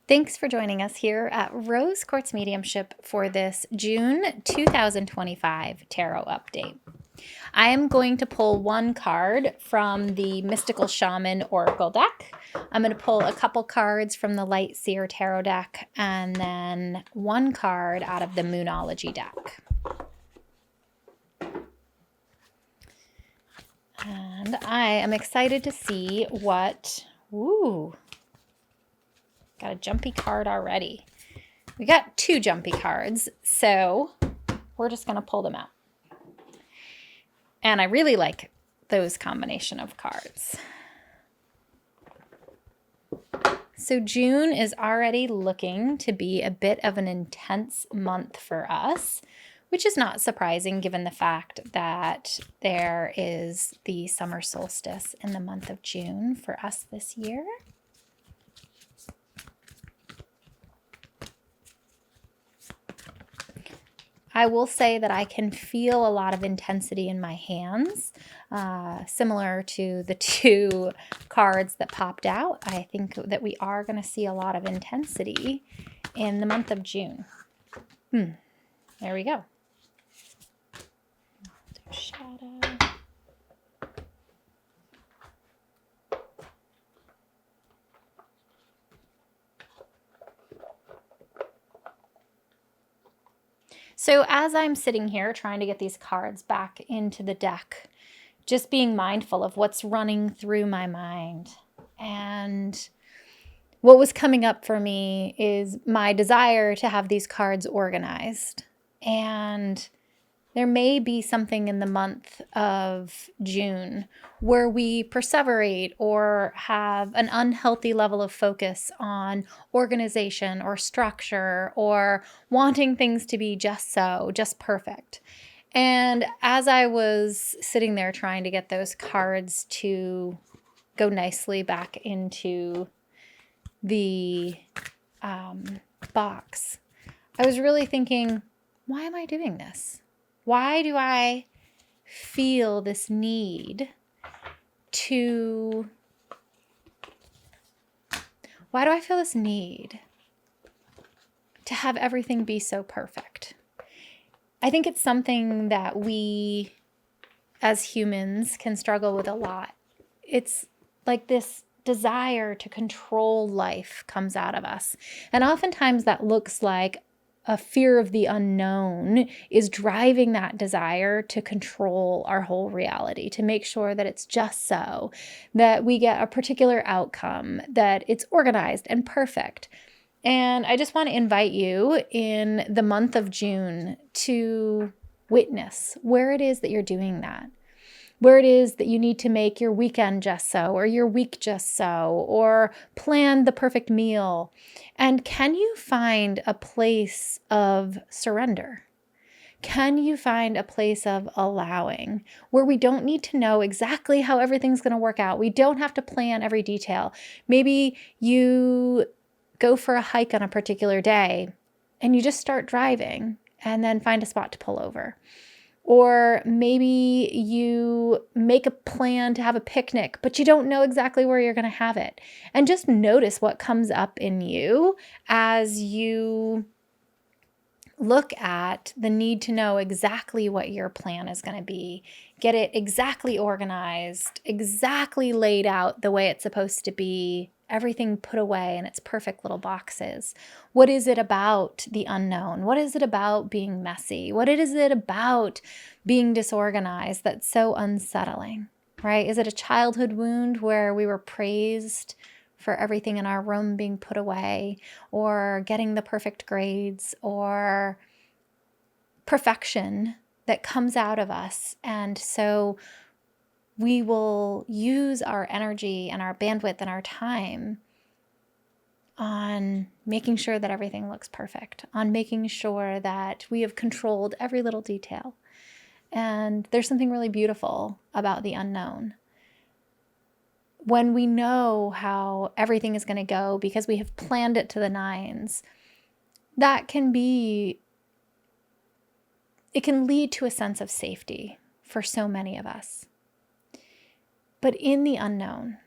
Thanks for joining us here at Rose Quartz Mediumship for this June 2025 Tarot update. I am going to pull one card from the Mystical Shaman Oracle deck. I'm going to pull a couple cards from the Light Seer Tarot deck and then one card out of the Moonology deck. And I am excited to see what... Ooh! Got a jumpy card already. We got two jumpy cards, so we're just going to pull them out. And I really like those combination of cards. So June is already looking to be a bit of an intense month for us, which is not surprising given the fact that there is the summer solstice in the month of June for us this year. I will say that I can feel a lot of intensity in my hands, similar to the two cards that popped out. I think that we are going to see a lot of intensity in the month of June. There we go. Shadow. So as I'm sitting here trying to get these cards back into the deck, just being mindful of what's running through my mind. And what was coming up for me is my desire to have these cards organized. And there may be something in the month of June where we perseverate or have an unhealthy level of focus on organization or structure or wanting things to be just so, just perfect. And as I was sitting there trying to get those cards to go nicely back into the box, I was really thinking, why am I doing this? Why do I feel this need to have everything be so perfect? I think it's something that we as humans can struggle with a lot. It's like this desire to control life comes out of us. And oftentimes that looks like a fear of the unknown is driving that desire to control our whole reality, to make sure that it's just so, that we get a particular outcome, that it's organized and perfect. And I just want to invite you in the month of June to witness where it is that you're doing that. Where it is that you need to make your weekend just so, or your week just so, or plan the perfect meal. And can you find a place of surrender? Can you find a place of allowing where we don't need to know exactly how everything's going to work out? We don't have to plan every detail. Maybe you go for a hike on a particular day and you just start driving and then find a spot to pull over. Or maybe you make a plan to have a picnic, but you don't know exactly where you're going to have it. And just notice what comes up in you as you look at the need to know exactly what your plan is going to be. Get it exactly organized, exactly laid out the way it's supposed to be. Everything put away in its perfect little boxes. What is it about the unknown? What is it about being messy? What is it about being disorganized that's so unsettling, right? Is it a childhood wound where we were praised for everything in our room being put away, or getting the perfect grades, or perfection that comes out of us? And so we will use our energy and our bandwidth and our time on making sure that everything looks perfect, on making sure that we have controlled every little detail. And there's something really beautiful about the unknown. When we know how everything is going to go because we have planned it to the nines, it can lead to a sense of safety for so many of us. But in the unknown,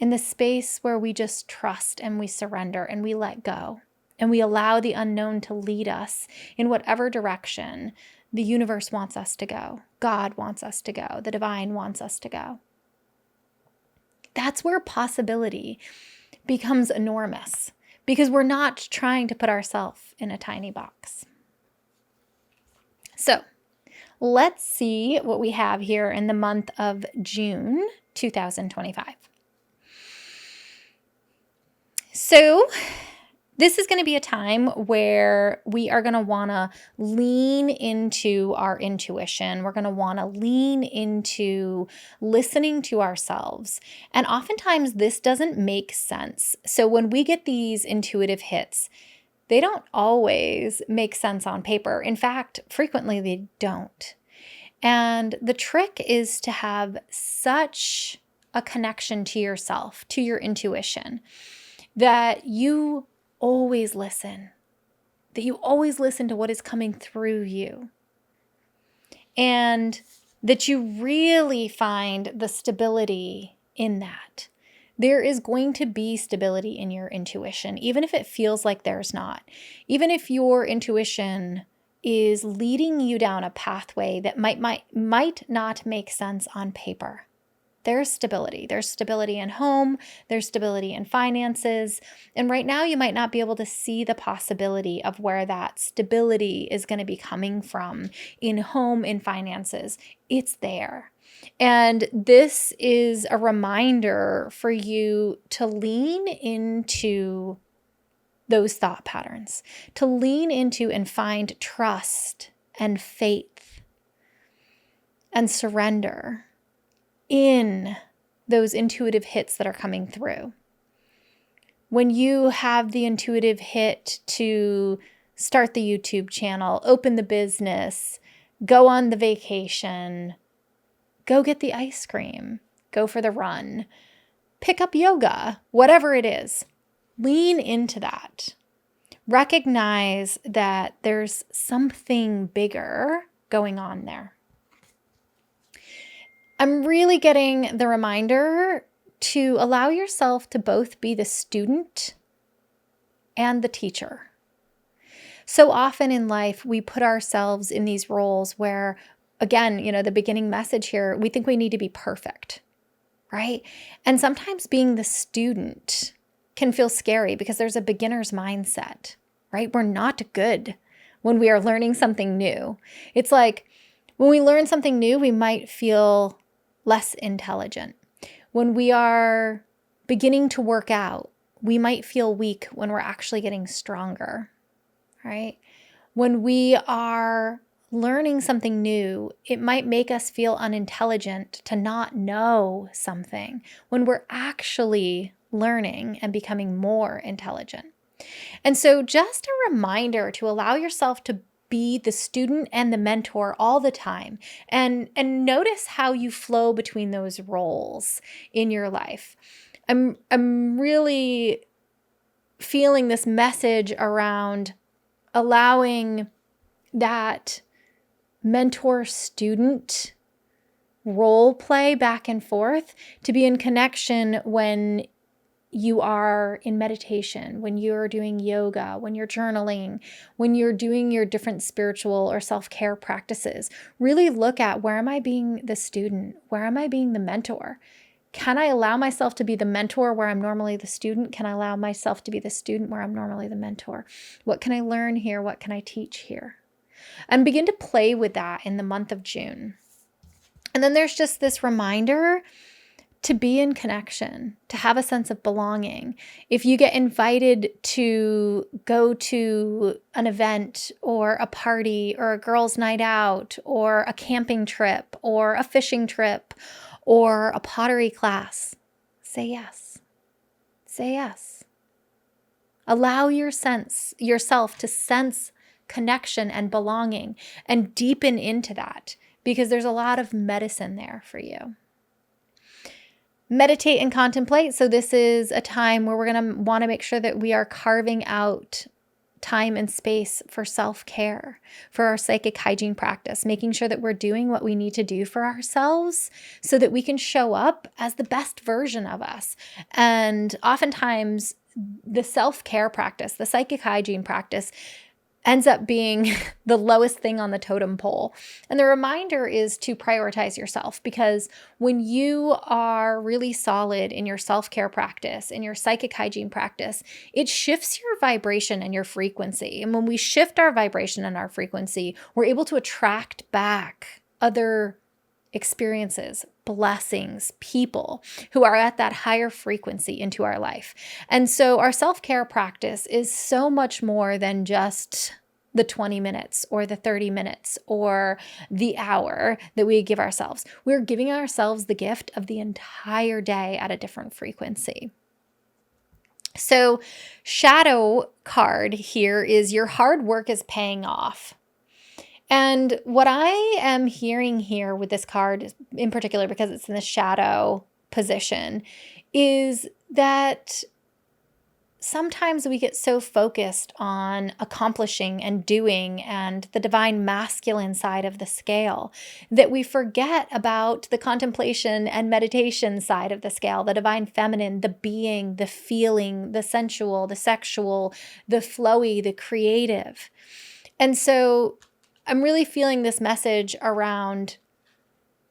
in the space where we just trust and we surrender and we let go and we allow the unknown to lead us in whatever direction the universe wants us to go, God wants us to go, the divine wants us to go. That's where possibility becomes enormous because we're not trying to put ourselves in a tiny box. So let's see what we have here in the month of June 2025. So this is going to be a time where we are going to want to lean into our intuition. We're going to want to lean into listening to ourselves. And oftentimes this doesn't make sense. So when we get these intuitive hits, they don't always make sense on paper. In fact, frequently they don't. And the trick is to have such a connection to yourself, to your intuition, that you always listen, to what is coming through you. And that you really find the stability in that. There is going to be stability in your intuition, even if it feels like there's not. Even if your intuition is leading you down a pathway that might not make sense on paper. There's stability. There's stability in home. There's stability in finances. And right now you might not be able to see the possibility of where that stability is going to be coming from in home, in finances. It's there. And this is a reminder for you to lean into those thought patterns, to lean into and find trust and faith and surrender in those intuitive hits that are coming through. When you have the intuitive hit to start the YouTube channel, open the business, go on the vacation, go get the ice cream, go for the run, pick up yoga, whatever it is, lean into that. Recognize that there's something bigger going on there. I'm really getting the reminder to allow yourself to both be the student and the teacher. So often in life, we put ourselves in these roles where, again, the beginning message here, we think we need to be perfect, right? And sometimes being the student can feel scary because there's a beginner's mindset, right? We're not good when we are learning something new. It's like when we learn something new, we might feel less intelligent. When we are beginning to work out, we might feel weak when we're actually getting stronger, right? When we are learning something new, it might make us feel unintelligent to not know something when we're actually learning and becoming more intelligent. And so just a reminder to allow yourself to be the student and the mentor all the time, and notice how you flow between those roles in your life. I'm really feeling this message around allowing that mentor-student role play back and forth to be in connection when you are in meditation, when you're doing yoga, when you're journaling, when you're doing your different spiritual or self-care practices. Really look at, where am I being the student? Where am I being the mentor? Can I allow myself to be the mentor where I'm normally the student? Can I allow myself to be the student where I'm normally the mentor? What can I learn here? What can I teach here? And begin to play with that in the month of June. And then there's just this reminder to be in connection, to have a sense of belonging. If you get invited to go to an event or a party or a girls' night out or a camping trip or a fishing trip or a pottery class, say yes. Say yes. Allow yourself to sense connection and belonging and deepen into that, because there's a lot of medicine there for you. Meditate and contemplate. So this is a time where we're going to want to make sure that we are carving out time and space for self-care, for our psychic hygiene practice, making sure that we're doing what we need to do for ourselves so that we can show up as the best version of us. And oftentimes the self-care practice, the psychic hygiene practice, ends up being the lowest thing on the totem pole. And the reminder is to prioritize yourself, because when you are really solid in your self-care practice, in your psychic hygiene practice, it shifts your vibration and your frequency. And when we shift our vibration and our frequency, we're able to attract back other experiences, blessings, people who are at that higher frequency into our life. And so our self-care practice is so much more than just the 20 minutes or the 30 minutes or the hour that we give ourselves. We're giving ourselves the gift of the entire day at a different frequency. So shadow card here is your hard work is paying off. And what I am hearing here with this card in particular, because it's in the shadow position, is that sometimes we get so focused on accomplishing and doing and the divine masculine side of the scale that we forget about the contemplation and meditation side of the scale, the divine feminine, the being, the feeling, the sensual, the sexual, the flowy, the creative. And so I'm really feeling this message around,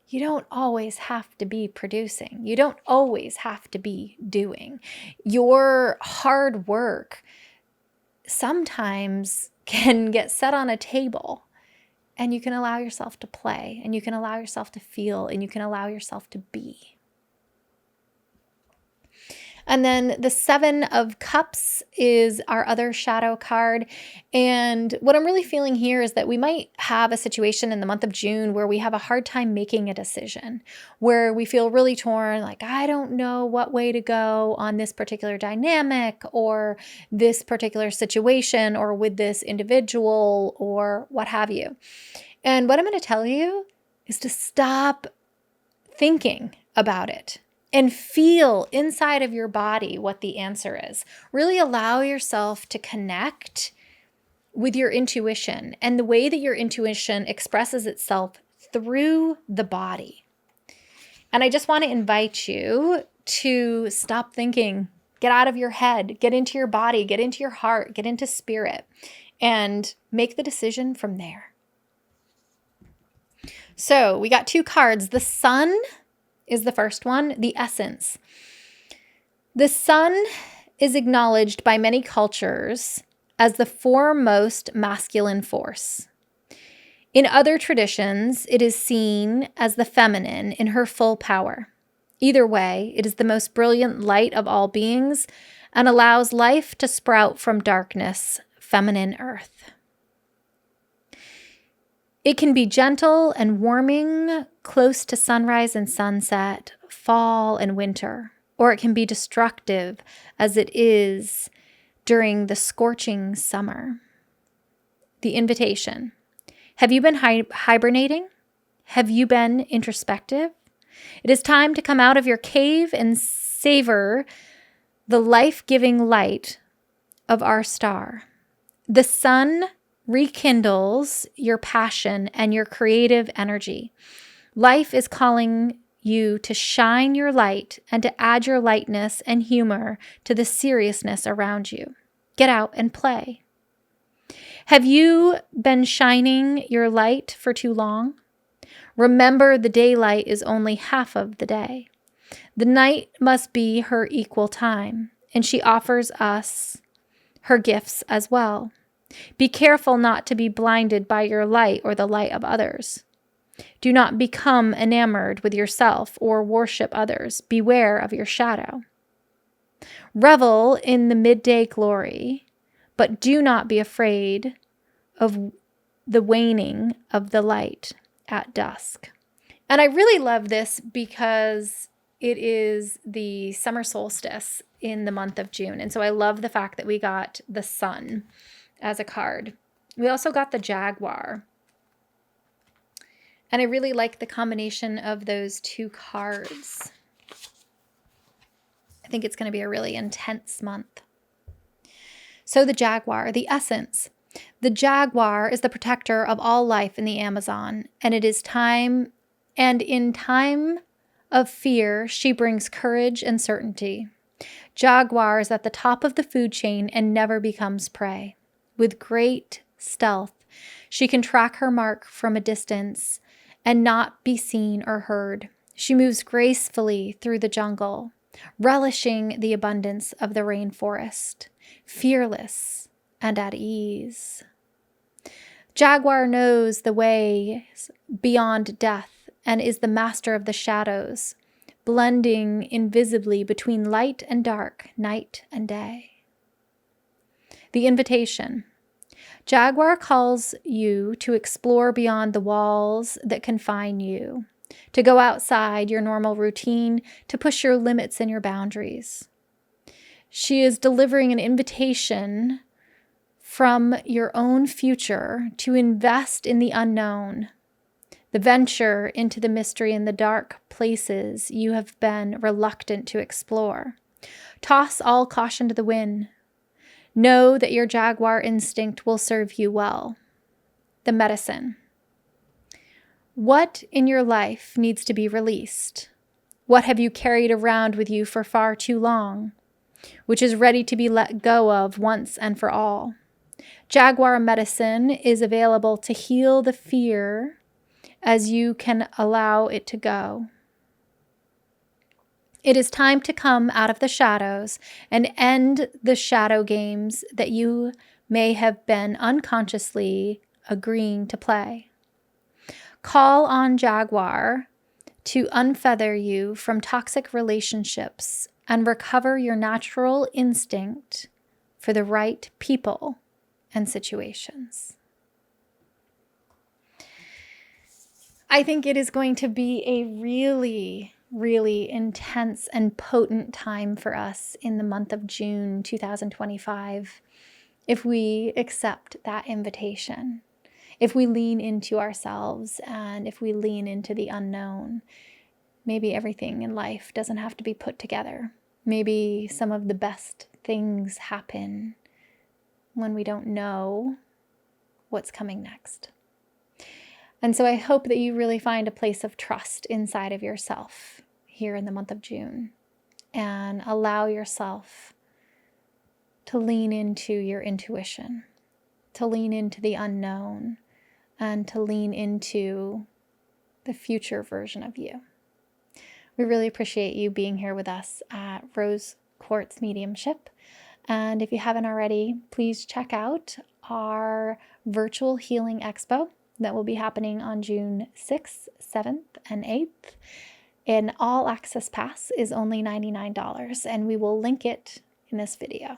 you don't always have to be producing. You don't always have to be doing. Your hard work sometimes can get set on a table, and you can allow yourself to play, and you can allow yourself to feel, and you can allow yourself to be. And then the 7 of Cups is our other shadow card. And what I'm really feeling here is that we might have a situation in the month of June where we have a hard time making a decision, where we feel really torn, like, I don't know what way to go on this particular dynamic or this particular situation or with this individual or what have you. And what I'm going to tell you is to stop thinking about it and feel inside of your body what the answer is. Really allow yourself to connect with your intuition and the way that your intuition expresses itself through the body. And I just want to invite you to stop thinking, get out of your head, get into your body, get into your heart, get into spirit, and make the decision from there. So we got 2 cards. The Sun is the first one, the essence. The sun is acknowledged by many cultures as the foremost masculine force. In other traditions, it is seen as the feminine in her full power. Either way, it is the most brilliant light of all beings and allows life to sprout from darkness, feminine earth. It can be gentle and warming, close to sunrise and sunset, fall and winter, or it can be destructive as it is during the scorching summer. The invitation. Have you been hibernating? Have you been introspective? It is time to come out of your cave and savor the life-giving light of our star. The sun rekindles your passion and your creative energy. Life is calling you to shine your light and to add your lightness and humor to the seriousness around you. Get out and play. Have you been shining your light for too long? Remember, the daylight is only half of the day. The night must be her equal time, and she offers us her gifts as well. Be careful not to be blinded by your light or the light of others. Do not become enamored with yourself or worship others. Beware of your shadow. Revel in the midday glory, but do not be afraid of the waning of the light at dusk. And I really love this because it is the summer solstice in the month of June. And so I love the fact that we got the sun as a card. We also got the jaguar. And I really like the combination of those 2 cards. I think it's going to be a really intense month. So the jaguar, the essence. The jaguar is the protector of all life in the Amazon, and it is time, and in time of fear, she brings courage and certainty. Jaguar is at the top of the food chain and never becomes prey. With great stealth, she can track her mark from a distance and not be seen or heard. She moves gracefully through the jungle, relishing the abundance of the rainforest, fearless and at ease. Jaguar knows the ways beyond death and is the master of the shadows, blending invisibly between light and dark, night and day. The invitation. Jaguar calls you to explore beyond the walls that confine you, to go outside your normal routine, to push your limits and your boundaries. She is delivering an invitation from your own future to invest in the unknown, the venture into the mystery and the dark places you have been reluctant to explore. Toss all caution to the wind. Know that your jaguar instinct will serve you well. The medicine. What in your life needs to be released? What have you carried around with you for far too long, which is ready to be let go of once and for all? Jaguar medicine is available to heal the fear as you can allow it to go. It is time to come out of the shadows and end the shadow games that you may have been unconsciously agreeing to play. Call on Jaguar to unfether you from toxic relationships and recover your natural instinct for the right people and situations. I think it is going to be a really, really intense and potent time for us in the month of June 2025 if we accept that invitation, if we lean into ourselves and if we lean into the unknown. Maybe everything in life doesn't have to be put together. Maybe some of the best things happen when we don't know what's coming next. And so I hope that you really find a place of trust inside of yourself here in the month of June and allow yourself to lean into your intuition, to lean into the unknown, and to lean into the future version of you. We really appreciate you being here with us at Rose Quartz Mediumship. And if you haven't already, please check out our Virtual Healing Expo that will be happening on June 6th, 7th, and 8th. An all-access pass is only $99, and we will link it in this video.